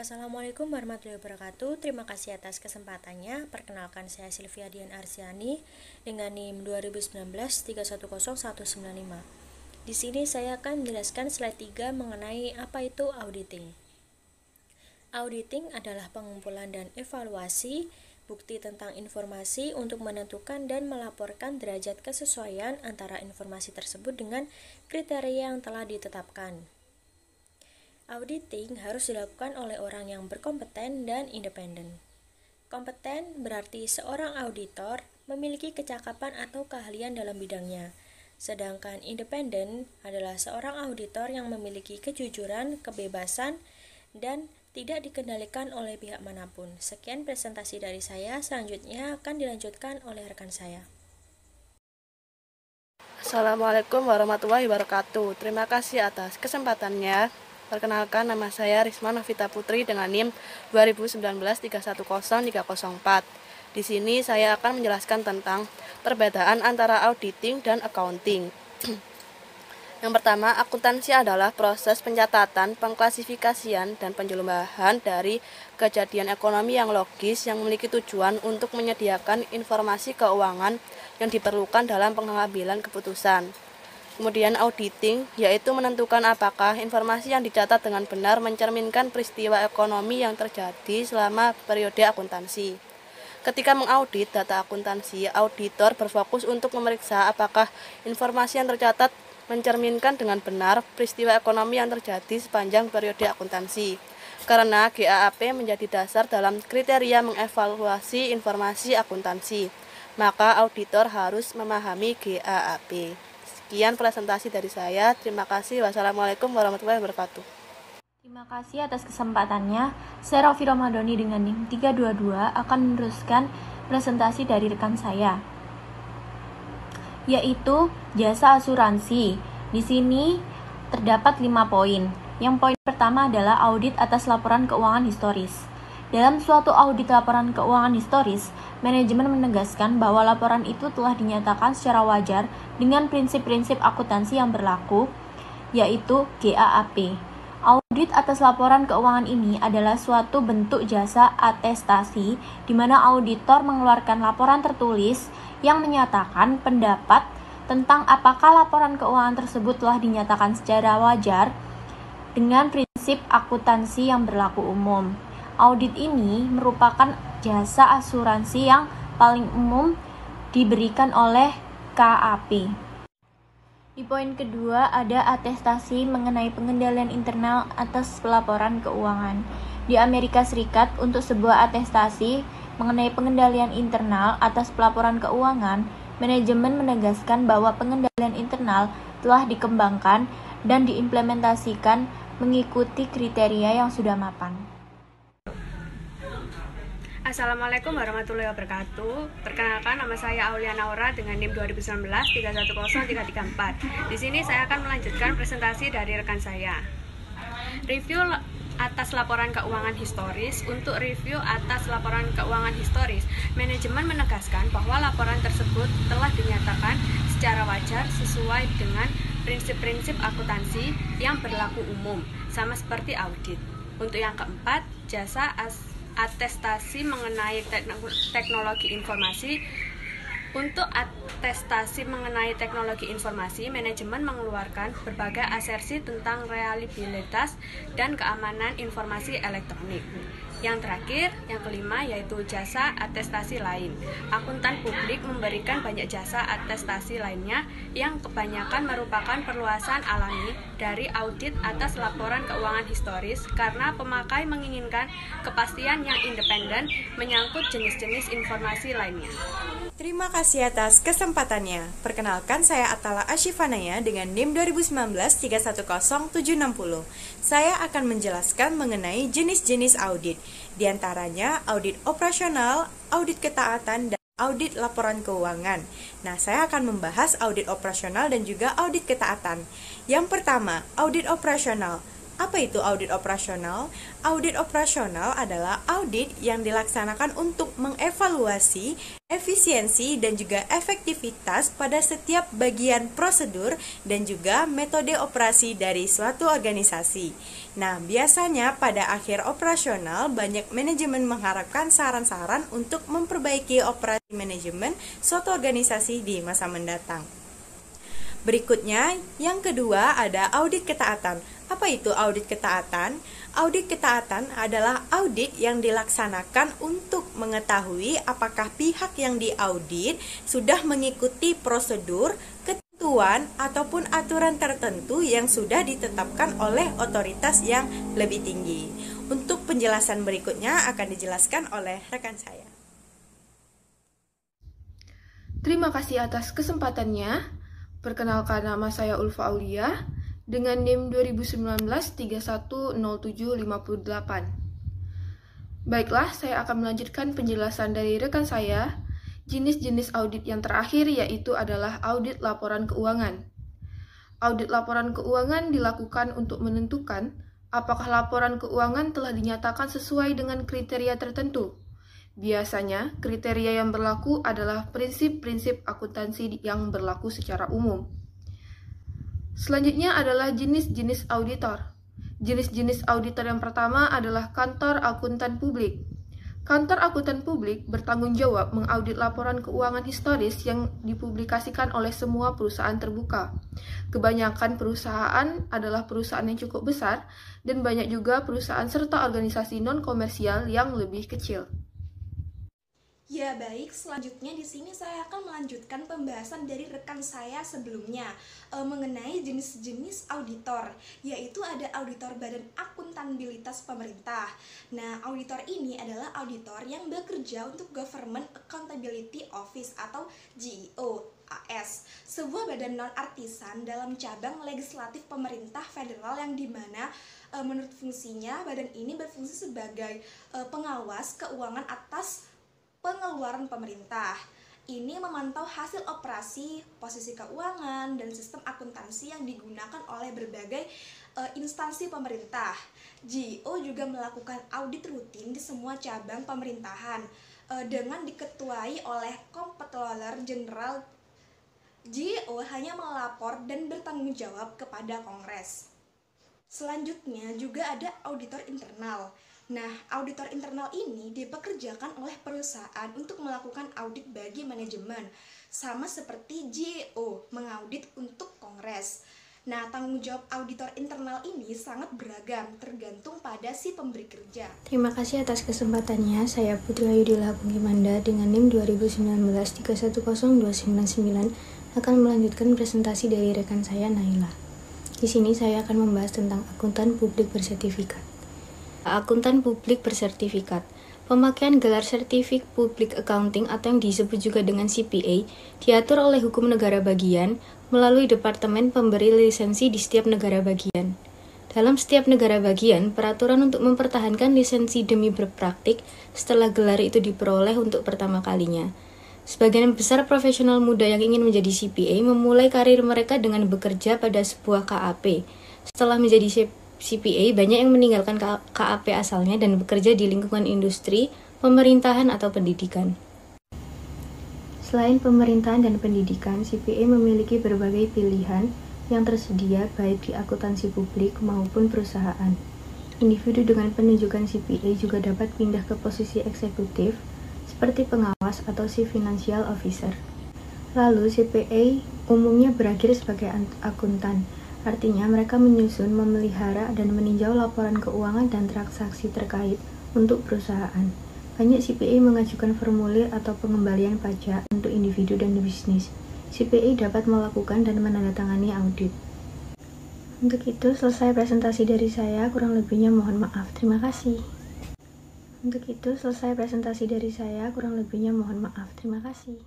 Assalamualaikum warahmatullahi wabarakatuh. Terima kasih atas kesempatannya. Perkenalkan, saya Sylvia Dian Arsiani dengan NIM 2019 310195. Di sini saya akan menjelaskan slide 3 mengenai apa itu auditing. Auditing adalah pengumpulan dan evaluasi bukti tentang informasi untuk menentukan dan melaporkan derajat kesesuaian antara informasi tersebut dengan kriteria yang telah ditetapkan. Auditing harus dilakukan oleh orang yang berkompeten dan independen. Kompeten berarti seorang auditor memiliki kecakapan atau keahlian dalam bidangnya, sedangkan independen adalah seorang auditor yang memiliki kejujuran, kebebasan, dan tidak dikendalikan oleh pihak manapun. Sekian presentasi dari saya, selanjutnya akan dilanjutkan oleh rekan saya. Assalamualaikum warahmatullahi wabarakatuh. Terima kasih atas kesempatannya. Perkenalkan, nama saya Risma Novita Putri dengan NIM 2019 310304. Di sini saya akan menjelaskan tentang perbedaan antara auditing dan accounting. Yang pertama, akuntansi adalah proses pencatatan, pengklasifikasian, dan penjumlahan dari kejadian ekonomi yang logis yang memiliki tujuan untuk menyediakan informasi keuangan yang diperlukan dalam pengambilan keputusan. Kemudian auditing, yaitu menentukan apakah informasi yang dicatat dengan benar mencerminkan peristiwa ekonomi yang terjadi selama periode akuntansi. Ketika mengaudit data akuntansi, auditor berfokus untuk memeriksa apakah informasi yang tercatat mencerminkan dengan benar peristiwa ekonomi yang terjadi sepanjang periode akuntansi. Karena GAAP menjadi dasar dalam kriteria mengevaluasi informasi akuntansi, maka auditor harus memahami GAAP. Sekian presentasi dari saya. Terima kasih. Wassalamualaikum warahmatullahi wabarakatuh. Terima kasih atas kesempatannya. Saya Rofi Ramadhani dengan NIM 322 akan meneruskan presentasi dari rekan saya, yaitu jasa asuransi. Di sini terdapat 5 poin. Yang poin pertama adalah audit atas laporan keuangan historis. Dalam suatu audit laporan keuangan historis, manajemen menegaskan bahwa laporan itu telah dinyatakan secara wajar dengan prinsip-prinsip akuntansi yang berlaku, yaitu GAAP. Audit atas laporan keuangan ini adalah suatu bentuk jasa atestasi di mana auditor mengeluarkan laporan tertulis yang menyatakan pendapat tentang apakah laporan keuangan tersebut telah dinyatakan secara wajar dengan prinsip akuntansi yang berlaku umum. Audit ini merupakan jasa asuransi yang paling umum diberikan oleh KAP. Di poin kedua ada atestasi mengenai pengendalian internal atas pelaporan keuangan. Di Amerika Serikat, untuk sebuah atestasi mengenai pengendalian internal atas pelaporan keuangan, manajemen menegaskan bahwa pengendalian internal telah dikembangkan dan diimplementasikan mengikuti kriteria yang sudah mapan. Assalamualaikum warahmatullahi wabarakatuh. Perkenalkan, nama saya Aulia Naura dengan NIM 2019 310334. Di sini saya akan melanjutkan presentasi dari rekan saya. Review atas laporan keuangan historis. Untuk review atas laporan keuangan historis, manajemen menegaskan bahwa laporan tersebut telah dinyatakan secara wajar sesuai dengan prinsip-prinsip akuntansi yang berlaku umum, sama seperti audit. Untuk yang keempat, jasa atestasi mengenai teknologi informasi. Untuk atestasi mengenai teknologi informasi, manajemen mengeluarkan berbagai asersi tentang reliabilitas dan keamanan informasi elektronik. Yang terakhir, yang kelima, yaitu jasa atestasi lain. Akuntan publik memberikan banyak jasa atestasi lainnya yang kebanyakan merupakan perluasan alami dari audit atas laporan keuangan historis karena pemakai menginginkan kepastian yang independen menyangkut jenis-jenis informasi lainnya. Terima kasih atas kesempatannya. Perkenalkan, saya Atala Ashifanaya dengan NIM 2019 310760. Saya akan menjelaskan mengenai jenis-jenis audit. Di antaranya audit operasional, audit ketaatan, dan audit laporan keuangan. Nah, saya akan membahas audit operasional dan juga audit ketaatan. Yang pertama, audit operasional. Apa itu audit operasional? Audit operasional adalah audit yang dilaksanakan untuk mengevaluasi efisiensi dan juga efektivitas pada setiap bagian prosedur dan juga metode operasi dari suatu organisasi. Nah, biasanya pada akhir operasional banyak manajemen mengharapkan saran-saran untuk memperbaiki operasi manajemen suatu organisasi di masa mendatang. Berikutnya, yang kedua ada audit ketaatan. Apa itu audit ketaatan? Audit ketaatan adalah audit yang dilaksanakan untuk mengetahui apakah pihak yang diaudit sudah mengikuti prosedur, ketentuan, ataupun aturan tertentu yang sudah ditetapkan oleh otoritas yang lebih tinggi. Untuk penjelasan berikutnya akan dijelaskan oleh rekan saya. Terima kasih atas kesempatannya. Perkenalkan, nama saya Ulfa Aulia dengan NIM 2019-310758. Baiklah, saya akan melanjutkan penjelasan dari rekan saya. Jenis-jenis audit yang terakhir yaitu adalah audit laporan keuangan. Audit laporan keuangan dilakukan untuk menentukan apakah laporan keuangan telah dinyatakan sesuai dengan kriteria tertentu. Biasanya, kriteria yang berlaku adalah prinsip-prinsip akuntansi yang berlaku secara umum. Selanjutnya adalah jenis-jenis auditor. Jenis-jenis auditor yang pertama adalah kantor akuntan publik. Kantor akuntan publik bertanggung jawab mengaudit laporan keuangan historis yang dipublikasikan oleh semua perusahaan terbuka. Kebanyakan perusahaan adalah perusahaan yang cukup besar, dan banyak juga perusahaan serta organisasi non-komersial yang lebih kecil. Ya baik, selanjutnya di sini saya akan melanjutkan pembahasan dari rekan saya sebelumnya mengenai jenis-jenis auditor, yaitu ada auditor Badan Akuntabilitas Pemerintah. Nah, auditor ini adalah auditor yang bekerja untuk Government Accountability Office atau GOAS, sebuah badan non-artisan dalam cabang legislatif pemerintah federal yang dimana menurut fungsinya badan ini berfungsi sebagai pengawas keuangan atas pengeluaran pemerintah. Ini memantau hasil operasi, posisi keuangan, dan sistem akuntansi yang digunakan oleh berbagai instansi pemerintah. GO juga melakukan audit rutin di semua cabang pemerintahan dengan diketuai oleh Comptroller Jenderal. GO hanya melapor dan bertanggung jawab kepada Kongres. Selanjutnya juga ada auditor internal. Nah, auditor internal ini dipekerjakan oleh perusahaan untuk melakukan audit bagi manajemen, sama seperti GO mengaudit untuk Kongres. Nah, tanggung jawab auditor internal ini sangat beragam, tergantung pada si pemberi kerja. Terima kasih atas kesempatannya. Saya Putri Ayudila Pungimanda dengan NIM 2019-310299 akan melanjutkan presentasi dari rekan saya Naila. Di sini saya akan membahas tentang akuntan publik bersertifikat. Akuntan publik bersertifikat. Pemakaian gelar Certificate Public Accounting atau yang disebut juga dengan CPA diatur oleh hukum negara bagian melalui Departemen Pemberi Lisensi di setiap negara bagian. Dalam setiap negara bagian, peraturan untuk mempertahankan lisensi demi berpraktik setelah gelar itu diperoleh untuk pertama kalinya. Sebagian besar profesional muda yang ingin menjadi CPA memulai karir mereka dengan bekerja pada sebuah KAP. Setelah menjadi CPA, banyak yang meninggalkan KAP asalnya dan bekerja di lingkungan industri, pemerintahan, atau pendidikan. Selain pemerintahan dan pendidikan, CPA memiliki berbagai pilihan yang tersedia baik di akuntansi publik maupun perusahaan. Individu dengan penunjukan CPA juga dapat pindah ke posisi eksekutif, seperti pengawas atau Chief Financial Officer. Lalu, CPA umumnya berakhir sebagai akuntan. Artinya, mereka menyusun, memelihara, dan meninjau laporan keuangan dan transaksi terkait untuk perusahaan. Banyak CPA mengajukan formulir atau pengembalian pajak untuk individu dan bisnis. CPA dapat melakukan dan menandatangani audit. Untuk itu, selesai presentasi dari saya, kurang lebihnya mohon maaf. Terima kasih. Untuk itu, selesai presentasi dari saya, kurang lebihnya mohon maaf. Terima kasih.